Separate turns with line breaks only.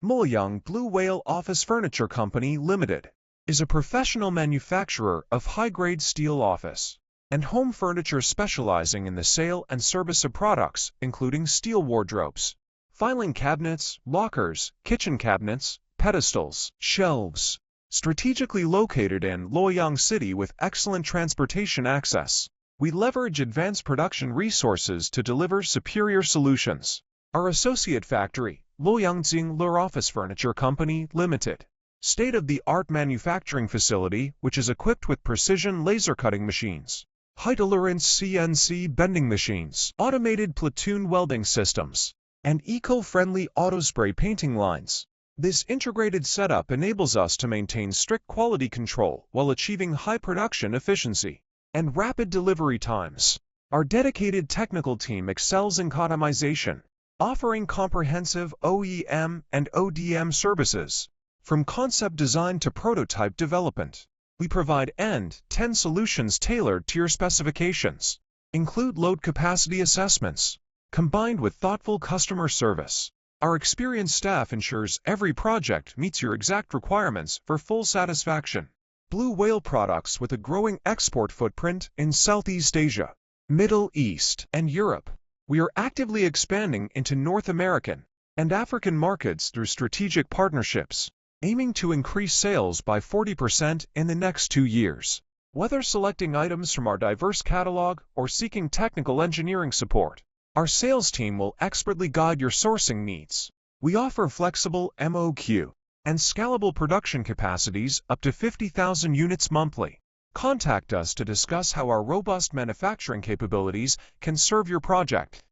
Mulyang Blue Whale Office Furniture Company Limited is a professional manufacturer of high-grade steel office and home furniture specializing in the sale and service of products including steel wardrobes, filing cabinets, lockers, kitchen cabinets, pedestals, shelves. Strategically located in Luoyang City with excellent transportation access, we leverage advanced production resources to deliver superior solutions. Our associate factory, Luoyang Lur Office Furniture Company Limited, state-of-the-art manufacturing facility which is equipped with precision laser cutting machines, high-tolerance CNC bending machines, automated platoon welding systems, and eco-friendly auto-spray painting lines. This integrated setup enables us to maintain strict quality control while achieving high production efficiency and rapid delivery times. Our dedicated technical team excels in customization, offering comprehensive OEM and ODM services. From concept design to prototype development, we provide end-to-end solutions tailored to your specifications, include load capacity assessments, combined with thoughtful customer service. Our experienced staff ensures every project meets your exact requirements for full satisfaction. Blue Whale products with a growing export footprint in Southeast Asia, Middle East, and Europe. We are actively expanding into North American and African markets through strategic partnerships, aiming to increase sales by 40% in the next 2 years. Whether selecting items from our diverse catalog or seeking technical engineering support, our sales team will expertly guide your sourcing needs. We offer flexible MOQ and scalable production capacities up to 50,000 units monthly. Contact us to discuss how our robust manufacturing capabilities can serve your project.